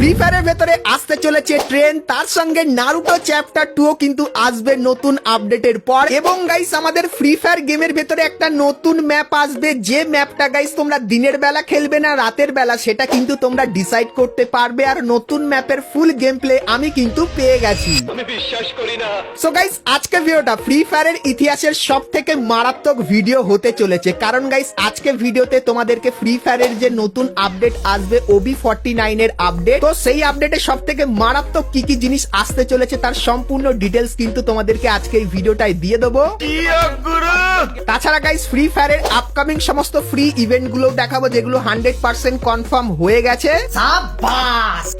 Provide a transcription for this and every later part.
Free ফায়ারের ভেতরে আসতে চলেছে ট্রেন, তার সঙ্গে নারুটো চ্যাপ্টার 2 কিন্তু আসবে নতুন আপডেটের পর। এবং গাইস আমাদের ফ্রি ফায়ার গেমের ভেতরে একটা নতুন ম্যাপ আসবে, যে ম্যাপটা গাইস তোমরা দিনের বেলা খেলবে না রাতের বেলা সেটা কিন্তু তোমরা ডিসাইড করতে পারবে। আর নতুন ম্যাপের ফুল গেম প্লে আমি কিন্তু পেয়ে গেছি। আমি বিশ্বাস করি না। সো গাইস আজকে ভিডিওটা ফ্রি ফায়ারের ইতিহাসের সব থেকে মারাত্মক ভিডিও হতে চলেছে, কারণ গাইস আজকে ভিডিওতে তোমাদেরকে ফ্রি ফায়ারের যে নতুন আপডেট আসবে OB49 এর আপডেট, তো সেই আপডেটে সব থেকে মারাত্মক কি কি জিনিস আসতে চলেছে তার সম্পূর্ণ ডিটেলস কিন্তু তোমাদেরকে আজকে এই ভিডিওটাই দিয়ে দেবো। তাছাড়া গাইস ফ্রি ফায়ারের আপকামিং সমস্ত ফ্রি ইভেন্ট গুলো দেখাবো যেগুলো 100% কনফার্ম হয়ে গেছে।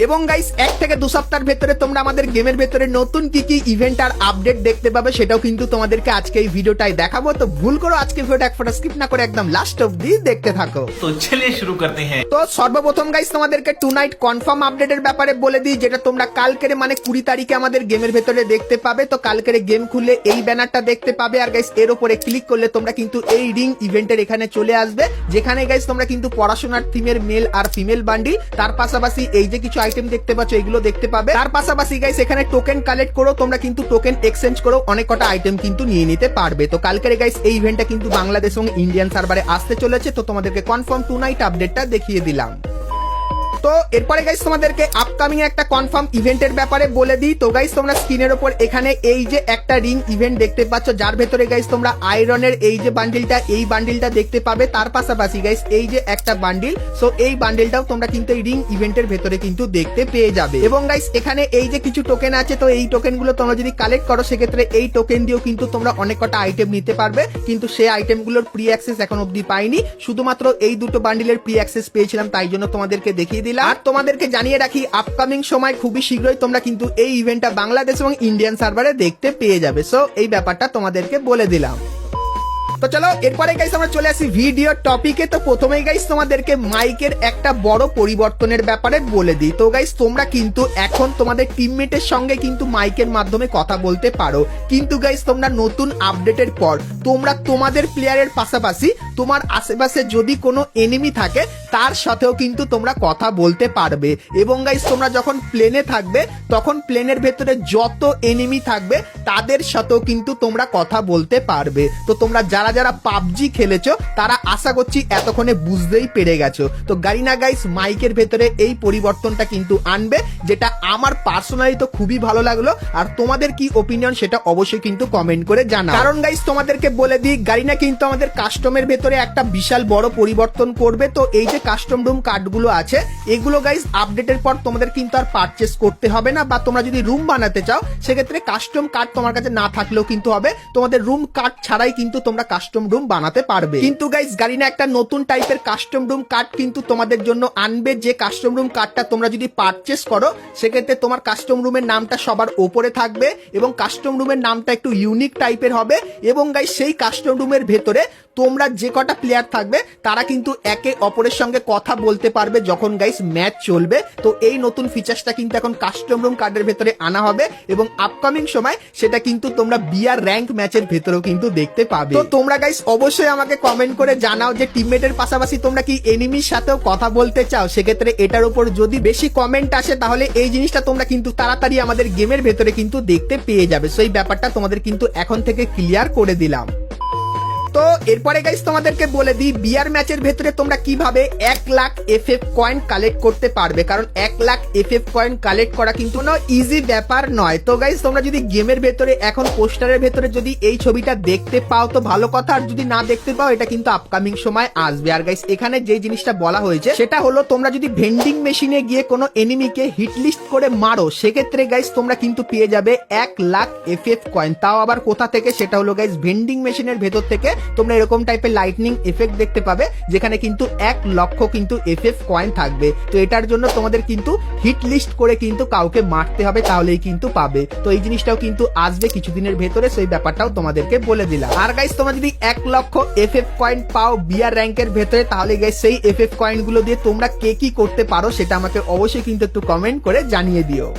এবং গাইস 1 থেকে 2 সপ্তাহের ভেতরে তোমরা আমাদের গেমের ভেতরে নতুন কি কি ইভেন্ট আর আপডেট দেখতে পাবে সেটাও কিন্তু তোমাদেরকে আজকে এই ভিডিওটাই দেখাবো। তো ভুল করো আজকে ভিডিওটা এক ফোঁটা স্কিপ না করে একদম লাস্ট অবধি দেখতে থাকো। তো চলিए শুরু করতে हैं। তো সর্বপ্রথম গাইস তোমাদেরকে টু নাইট কনফার্ম আপডেটের ব্যাপারে বলে দিই, যেটা তোমরা কালকের মানে 20 তারিখে আমাদের গেমের ভেতরে দেখতে পাবে। তো কালকের গেম খুললে এই ব্যানারটা দেখতে পাবে, আর গাইস এর উপরে ক্লিক করলে তোমরা কিন্তু এই রিং ইভেন্টের এখানে চলে আসবে, যেখানে গাইস তোমরা কিন্তু পড়াশোনার থিমের মেল আর ফিমেল বান্ডিল, তার পাশাপাশি এই যে কিছু আইটেম দেখতে পাচ্ছ এগুলো দেখতে পাবে। তার পাশাপাশি গাইস এখানে টোকেন কালেক্ট করো, তোমরা কিন্তু টোকেন এক্সচেঞ্জ করো, অনেক কটা আইটেম কিন্তু নিয়ে নিতে পারবে। তো কালকের গাইস এই ইভেন্টটা কিন্তু বাংলাদেশ এবং ইন্ডিয়ান সার্ভারে আসতে চলেছে। তো তোমাদেরকে কনফার্ম টু নাইট আপডেটটা দেখিয়ে দিলাম। তো এরপরে গাইস তোমাদেরকে আপকামিং একটা কনফার্ম ইভেন্টের ব্যাপারে বলে দিই। তো গাইস তোমরা স্ক্রিনের উপর এখানে এই যে একটা রিং ইভেন্ট দেখতে পাচ্ছ, যার ভেতরে গাইস তোমরা আয়রনের এই যে বান্ডিলটা এই বান্ডিলটা দেখতে পাবে। তার পাশাপাশি গাইস এই যে একটা বান্ডিল, সো এই বান্ডিলটাও তোমরা কিন্তু এই রিং ইভেন্টের ভেতরে কিন্তু দেখতে পেয়ে যাবে। এবং গাইস এখানে এই যে কিছু টোকেন আছে, তো এই টোকেন গুলো তোমরা যদি কালেক্ট করো সেক্ষেত্রে এই টোকেন দিয়েও কিন্তু তোমরা অনেক কটা আইটেম নিতে পারবে, কিন্তু সেই আইটেম গুলোর প্রি অ্যাক্সেস এখন অব্দি পাইনি, শুধুমাত্র এই দুটো বান্ডিলের প্রি অ্যাক্সেস পেয়েছিলাম, তাই জন্য তোমাদেরকে দেখিয়ে দিলাম। আর তোমাদেরকে জানিয়ে রাখি আপকামিং সময় খুবই শীঘ্রই তোমরা কিন্তু এই ইভেন্টটা বাংলাদেশ এবং ইন্ডিয়ান সার্ভারে দেখতে পেয়ে যাবে। সো এই ব্যাপারটা তোমাদেরকে বলে দিলাম। তো চলো এরপরে গাইস আমরা চলে আসি ভিডিও টপিকে। তো প্রথমেই গাইস তোমাদেরকে মাইকের একটা বড় পরিবর্তনের ব্যাপারে বলে দিই। তো গাইস তোমরা কিন্তু এখন তোমাদের টিমমেটের সঙ্গে কিন্তু মাইকের মাধ্যমে কথা বলতে পারো, কিন্তু গাইস তোমরা নতুন আপডেটের পর তোমরা তোমাদের প্লেয়ারের পাশাপাশি তোমার আশেপাশে যদি কোনো এনিমি থাকে তার সাথেও কিন্তু তোমরা কথা বলতে পারবে। এবং গাইস তোমরা যখন প্লেনে থাকবে তখন প্লেনের ভেতরে যত এনিমি থাকবে তাদের সাথেও কিন্তু তোমরা কথা বলতে পারবে। তো তোমরা যারা যারা পাবজি খেলেছো তারা আশা করছি এতক্ষণে বুঝতেই পেরে গেছো। তো গারিনা গাইস মাইকের ভেতরে এই পরিবর্তনটা কিন্তু আনবে, যেটা আমার পার্সোনালি তো খুবই ভালো লাগলো। আর তোমাদের কি ওপিনিয়ন সেটা অবশ্যই কিন্তু কমেন্ট করে জানাও। কারণ গাইস তোমাদেরকে বলে দিই, গারিনা কিন্তু আমাদের কাস্টমের ভেতরে একটা বিশাল বড় পরিবর্তন করবে। তো এই যে কাস্টম রুম কার্ডগুলো আছে এগুলো গাইস আপডেটের পর তোমাদের কিন্তু আর পারচেস করতে হবে না, বা তোমরা যদি রুম বানাতে চাও সেক্ষেত্রে কাস্টম কার্ড তোমার কাছে না থাকলেও কিন্তু হবে, তোমাদের রুম কার্ড ছাড়াই কিন্তু তোমরা কাস্টম রুম বানাতে পারবে। কিন্তু গাইস গারিনা একটা নতুন টাইপের কাস্টম রুম কার্ড কিন্তু তোমাদের জন্য আনবে, যে কাস্টম রুম কার্ডটা তোমরা যদি পারচেস করো সেক্ষেত্রে তোমার কাস্টম রুমের নামটা সবার ওপরে থাকবে এবং কাস্টম রুমের নামটা একটু ইউনিক টাইপের হবে। এবং গাইস সেই কাস্টম রুমের ভেতরে তোমরা যে কটা প্লেয়ার থাকবে তারা কিন্তু একে অপরের সঙ্গে কথা বলতে পারবে যখন গাইস ম্যাচ চলবে। তো এই নতুন ফিচার্সটা কিন্তু এখন কাস্টম রুম কার্ডের ভেতরে আনা হবে এবং আপকামিং সময় সেটা কিন্তু তোমরা বিআর র্যাঙ্ক ম্যাচের ভেতরেও কিন্তু দেখতে পাবে। তো তোমরা গাইস অবশ্যই আমাকে কমেন্ট করে জানাও যে টিমমেটের পাশাপাশি তোমরা কি এনিমির সাথেও কথা বলতে চাও। সেক্ষেত্রে এটার উপর যদি বেশি কমেন্ট আসে তাহলে এই জিনিসটা তোমরা কিন্তু তাড়াতাড়ি আমাদের গেমের ভেতরে কিন্তু দেখতে পেয়ে যাবে। সো এই ব্যাপারটা তোমাদের কিন্তু এখন থেকে ক্লিয়ার করে দিলাম। তো এরপরে গাইস তোমাদেরকে বলে দিই বিআর ম্যাচের ভেতরে তোমরা কিভাবে 1 লাখ এফএফ কয়েন কালেক্ট করতে পারবে, কারণ 1 লাখ এফএফ কয়েন কালেক্ট করা কিন্তু কোনো ইজি ব্যাপার নয়। তো গাইস তোমরা যদি গেমের ভেতরে এখন পোস্টারের ভেতরে যদি এই ছবিটা দেখতে পাও তো ভালো কথা, আর যদি না দেখতে পাও এটা কিন্তু আপকামিং সময় আসবে। আর গাইস এখানে যে জিনিসটা বলা হয়েছে সেটা হলো তোমরা যদি ভেন্ডিং মেশিনে গিয়ে কোনো এনিমিকে হিট লিস্ট করে মারো সেক্ষেত্রে গাইস তোমরা কিন্তু পেয়ে যাবে 1 লাখ এফএফ কয়েন। তাও আবার কোথা থেকে, সেটা হলো গাইস ভেন্ডিং মেশিনের ভেতর থেকে তোমরা এরকম টাইপের লাইটনিং এফেক্ট দেখতে পাবে যেখানে কিন্তু 1 লক্ষ কিন্তু এফএফ কয়েন থাকবে। তো এটার জন্য তোমাদের কিন্তু হিট লিস্ট করে কিন্তু কাউকে মারতে হবে, তাহলেই কিন্তু পাবে। তো এই জিনিসটাও কিন্তু আসবে কিছুদিনের ভেতরে, সেই ব্যাপারটাও তোমাদেরকে বলে দিলাম। আর গাইস তোমরা যদি 1 লক্ষ এফএফ কয়েন পাও বিআর র্যাঙ্কের ভেতরে তাহলে গাইস সেই এফএফ কয়েন গুলো দিয়ে তোমরা কে কি করতে পারো সেটা আমাকে অবশ্যই কিন্তু একটু কমেন্ট করে জানিয়ে দিও।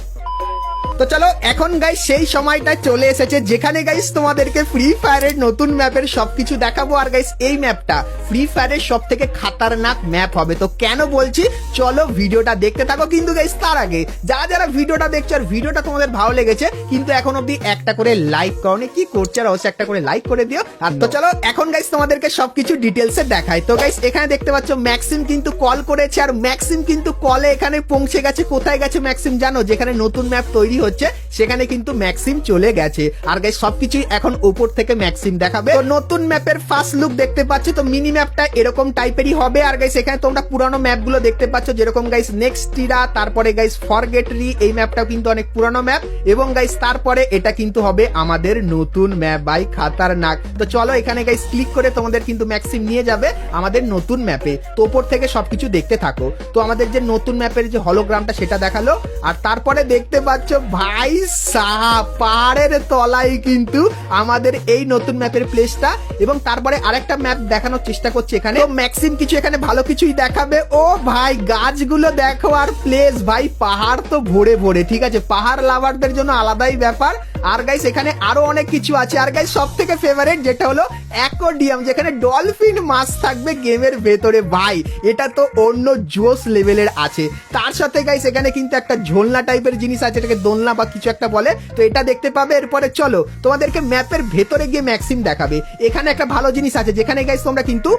তো চলো এখন গাইস সেই সময়টা চলে এসেছে যেখানে গাইস তোমাদেরকে ফ্রি ফায়ারের নতুন ম্যাপের সবকিছু দেখাবো। আর গাইস এই ম্যাপটা ফ্রি ফায়ারের সব থেকে খাতারনাক ম্যাপ হবে। তো কেন বলছি, চলো ভিডিওটা দেখতে থাকো। কিন্তু গাইস তার আগে যারা ভিডিওটা দেখছো আর ভিডিওটা তোমাদের ভালো লেগেছে কিন্তু এখন অব্দি একটা করে লাইক করনি, কি করছে আর অবশ্যই একটা করে লাইক করে দিও। আর তো চলো এখন গাইস তোমাদেরকে সবকিছু ডিটেলসে দেখাই। তো গাইস এখানে দেখতে পাচ্ছ ম্যাক্সিম কিন্তু কল করেছে, আর ম্যাক্সিম কিন্তু কলে এখানে পৌঁছে গেছে। কোথায় গেছে ম্যাক্সিম জানো? যেখানে নতুন ম্যাপ তৈরি হচ্ছে সেখানে কিন্তু ম্যাক্সিম চলে গেছে। আর গাইস সবকিছুই এখন উপর থেকে ম্যাক্সিম দেখাবে। তো নতুন ম্যাপের ফার্স্ট লুক দেখতে পাচ্ছ, তো মিনি ম্যাপটা এরকম টাইপেরই হবে। আর গাইস এখানে তোমরা পুরানো ম্যাপগুলো দেখতে পাচ্ছ, যেরকম গাইস নেক্সট টিরা, তারপরে গাইস ফরগেটরি, এই ম্যাপটাও কিন্তু অনেক পুরানো ম্যাপ। এবং গাইস তারপরে এটা কিন্তু হবে আমাদের নতুন ম্যাপ বাই খাতারনাক। তো চলো এখানে গাইস ক্লিক করে তোমাদের কিন্তু ম্যাক্সিম নিয়ে যাবে আমাদের নতুন ম্যাপে। তো উপর থেকে সবকিছু দেখতে থাকো। তো আমাদের যে নতুন ম্যাপের যে হলোগ্রামটা সেটা দেখালো, আর তারপরে দেখতে পাচ্ছ ভাই সাহাব পাহাড়ের তলায় কিন্তু আমাদের এই নতুন ম্যাপের প্লেসটা। এবং তারপরে আরেকটা ম্যাপ দেখানোর চেষ্টা করছে এখানে। তো ম্যাক্সিম কিছু এখানে ভালো কিছুই দেখাবে। ও ভাই গাছগুলো দেখো আর প্লেস, ভাই পাহাড় তো ভরে ভরে, ঠিক আছে, পাহাড় লাভারদের জন্য আলাদাই ব্যাপার। আর গাইস এখানে আরো অনেক কিছু আছে। আর গাইস সব থেকে ফেভারিট যেটা হলো অ্যাকোয়ারিয়াম, যেখানে ডলফিন মাছ থাকবে গেমের ভেতরে। ভাই এটা তো অন্য জোস লেভেলের আছে। তার সাথে গাইস এখানে কিন্তু একটা ঝোলনা টাইপের জিনিস আছে, এটাকে দোলনা বা কিছু একটা বলে, তো এটা দেখতে পাবে। এরপরে চলো তোমাদেরকে ম্যাপের ভেতরে গিয়ে ম্যাক্সিম দেখাবে। এখানে একটা ভালো জিনিস আছে যেখানে গাইস তোমরা কিন্তু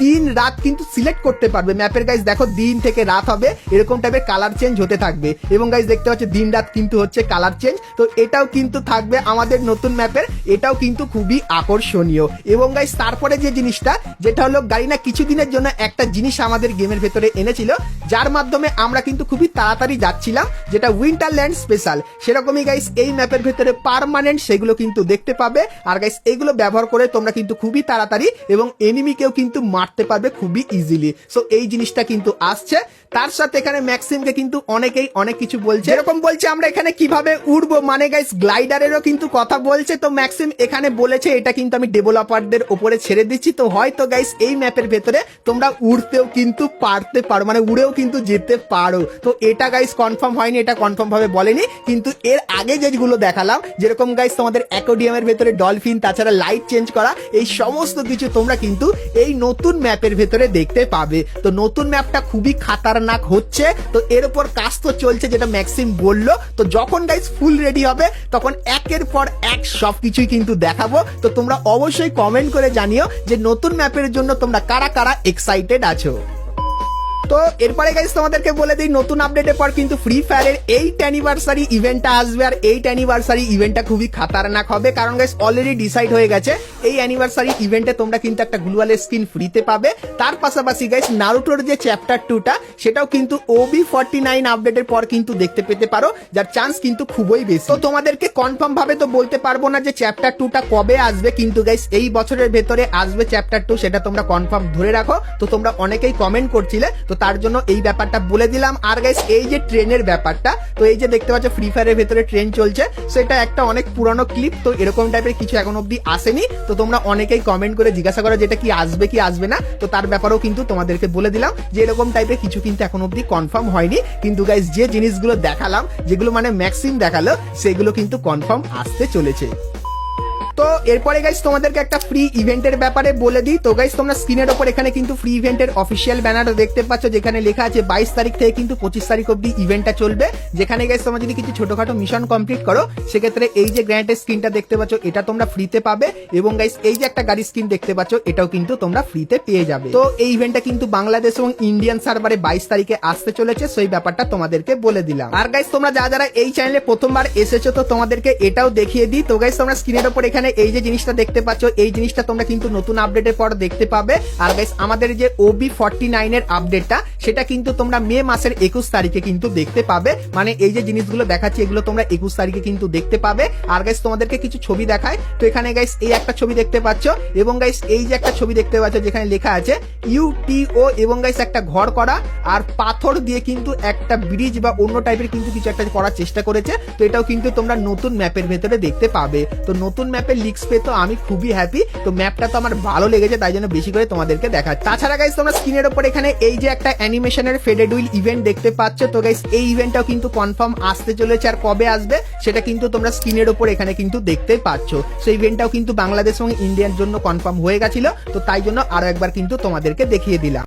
দিন রাত কিন্তু সিলেক্ট করতে পারবে ম্যাপের। গাইস দেখো দিন থেকে রাত হবে এরকম টাইপের কালার চেঞ্জ হতে থাকবে। এবং গাইস দেখতে পাচ্ছ দিন রাত কিন্তু হচ্ছে কালার চেঞ্জ। তো এটাও কিন্তু থাকবে আমাদের নতুন ম্যাপের, এটাও কিন্তু খুবই আকর্ষণীয়। এবং গাইস তারপরে যে জিনিসটা যেটা হলো গারিনা কিছুদিনের জন্য একটা জিনিস আমাদের গেমের ভেতরে এনেছিল, যার মাধ্যমে আমরা কিন্তু খুবই তাড়াতাড়ি যাচ্ছিলাম, যেটা উইন্টারল্যান্ড স্পেশাল। সেরকমই গাইস এই ম্যাপের ভেতরে পার্মানেন্ট সেগুলো কিন্তু দেখতে পাবে। আর গাইস এগুলো ব্যবহার করে তোমরা কিন্তু খুবই তাড়াতাড়ি এবং এনিমিকেও কিন্তু মারতে পারবে খুবই ইজিলি। সো এই জিনিসটা কিন্তু আসছে। তার সাথে এখানে ম্যাক্সিমকে কিন্তু অনেকেই অনেক কিছু বলছে, এরকম বলছে আমরা এখানে কিভাবে উড়বো, মানে গাইস গ্লাইডারেরও কিন্তু কথা বলছে। তো ম্যাক্সিম এখানে বলেছে এটা কিন্তু আমি ডেভেলপারদের উপরে ছেড়ে দিচ্ছি। তো হয়তো গাইস এই ম্যাপের ভেতরে তোমরা উড়তেও কিন্তু পারতে পারো, মানে উড়েও কিন্তু যেতে পারো। তো এটা গাইস কনফার্ম হয়নি, এটা কনফার্ম ভাবে বলেনি। কিন্তু এর আগে যেগুলো দেখালাম, যেরকম গাইস তোমাদের অ্যাকোয়ারিয়ামের ভেতরে ডলফিন, তাছাড়া লাইট চেঞ্জ করা, এই সমস্ত কিছু তোমরা কিন্তু এই নতুন ম্যাপের ভেতরে দেখতে পাবে। তো নতুন ম্যাপটা খুবই খাতারনাক হচ্ছে। তো এর উপর কাজ তো চলছে যেটা ম্যাক্সিম বললো। তো যখন গাইস ফুল রেডি হবে তখন একের পর এক সবকিছুই কিন্তু দেখাবো। তো তোমরা অবশ্যই কমেন্ট করে জানিও যে নতুন ম্যাপের জন্য তোমরা কারা কারা এক্সাইটেড আছো। তো এরপরে গাইস তোমাদেরকে বলে দিই নতুন আপডেটের পর কিন্তু ফ্রি ফায়ারের 8th অ্যানিভার্সারি ইভেন্টটা আসবে। আর 8th অ্যানিভার্সারি ইভেন্টটা খুবই খাতারনাক হবে, কারণ গাইস অলরেডি ডিসাইড হয়ে গেছে এই অ্যানিভার্সারি ইভেন্টে তোমরা কিন্তু একটা গ্লোয়াল স্কিন ফ্রিতে পাবে। তার পাশাপাশি গাইস নারুটোর যে চ্যাপ্টার 2টা সেটাও কিন্তু OB49 আপডেটের পর কিন্তু দেখতে পেতে পারো, যার চান্স কিন্তু খুবই বেশি। তো তোমাদেরকে কনফার্ম ভাবে তো বলতে পারবো না যে চ্যাপ্টার 2টা কবে আসবে, কিন্তু গাইস এই বছরের ভেতরে আসবে চ্যাপ্টার 2, সেটা তোমরা কনফার্ম ধরে রাখো। তো তোমরা অনেকেই কমেন্ট করছিলে, তো তার জন্য এই ব্যাপারটা বলে দিলাম। আর গাইস এই যে ট্রেনের ব্যাপারটা, তো এই যে দেখতে পাচ্ছ ফ্রি ফায়ারের ভেতরে ট্রেন চলছে, সেটা একটা অনেক পুরানো ক্লিপ। তো এরকম টাইপের কিছু এখন অব্দি আসেনি। তো তোমরা অনেকেই কমেন্ট করে জিজ্ঞাসা করো যেটা কি আসবে কি আসবে না। তো তার ব্যাপারেও কিন্তু তোমাদেরকে বলে দিলাম যে এরকম টাইপের কিছু কিন্তু এখন অব্দি কনফার্ম হয়নি। কিন্তু গাইস যে জিনিসগুলো দেখালাম, যেগুলো মানে ম্যাক্সিম দেখালো, সেগুলো কিন্তু কনফার্ম আসতে চলেছে। তো এরপরে গাইস তোমাদেরকে একটা ফ্রি ইভেন্টের ব্যাপারে বলে দিই। তো গাইস তোমরা স্ক্রিনের ওপর এখানে কিন্তু ফ্রি ইভেন্টের অফিসিয়াল ব্যানার দেখতে পাচ্ছ, যেখানে লেখা আছে 22 তারিখ থেকে কিন্তু 25 তারিখ অব্দি ইভেন্টটা চলবে। যেখানে গাইস তোমরা যদি কিছু ছোটখাটো মিশন কমপ্লিট করো, সেক্ষেত্রে এই যে গ্র্যান্ডের স্ক্রিনটা দেখতে পাচ্ছ এটা তোমরা ফ্রিতে পাবে। এবং গাইস এই যে একটা গাড়ি স্ক্রিন দেখতে পাচ্ছ এটাও কিন্তু তোমরা ফ্রিতে পেয়ে যাবে। তো এই ইভেন্টটা কিন্তু বাংলাদেশ এবং ইন্ডিয়ান সার্ভারে 22 তারিখে আসতে চলেছে, সেই ব্যাপারটা তোমাদেরকে বলে দিলাম। আর গাইস তোমরা যারা এই চ্যানেলে প্রথমবার এসেছো, তো তোমাদেরকে এটাও দেখিয়ে দিই। তো গাইস তোমরা স্ক্রিনের ওপর এখানে এই যে জিনিসটা দেখতে পাচ্ছ, এই জিনিসটা তোমরা কিন্তু নতুন আপডেটের পর দেখতে পাবে। আর গাইস আমাদের যে OB49 এর আপডেটটা, সেটা কিন্তু তোমরা মে মাসের 21 তারিখে কিন্তু দেখতে পাবে। মানে এই যে জিনিসগুলো দেখাচ্ছি এগুলো তোমরা 21 তারিখে কিন্তু দেখতে পাবে। আর গাইস তোমাদেরকে কিছু ছবি দেখায়। তো এখানে গাইস এই একটা ছবি দেখতে পাচ্ছ, এবং গাইস এই যে একটা ছবি দেখতে পাচ্ছ যেখানে লেখা আছে UTO, এবং গাইস একটা ঘর করা আর পাথর দিয়ে কিন্তু একটা ব্রিজ বা অন্য টাইপের কিন্তু কিছু একটা করার চেষ্টা করেছে। তো এটাও কিন্তু তোমরা নতুন ম্যাপের ভেতরে দেখতে পাবে। তো নতুন ম্যাপের ম্যাপের লিক্স পেয়ে তো আমি খুবই হ্যাপি। তো ম্যাপটা তো আমার ভালো লেগেছে, তাই জন্য বেশি করে তোমাদেরকে দেখাচ্ছি। তাছাড়া গাইস তোমরা স্ক্রিনের উপর এখানে এই যে একটা অ্যানিমেশনের ফেডেড হুইল ইভেন্ট দেখতে পাচ্ছ, তো গাইস এই ইভেন্টটাও কিন্তু কনফার্ম আসতে চলেছে, আর কবে আসবে সেটা কিন্তু তোমরা স্ক্রিনের উপর এখানে কিন্তু দেখতে পাচ্ছ। সেই ইভেন্টটাও কিন্তু বাংলাদেশ এবং ইন্ডিয়ার জন্য কনফার্ম হয়ে গেছিল, তো তাই জন্য আরো একবার কিন্তু তোমাদেরকে দেখিয়ে দিলাম।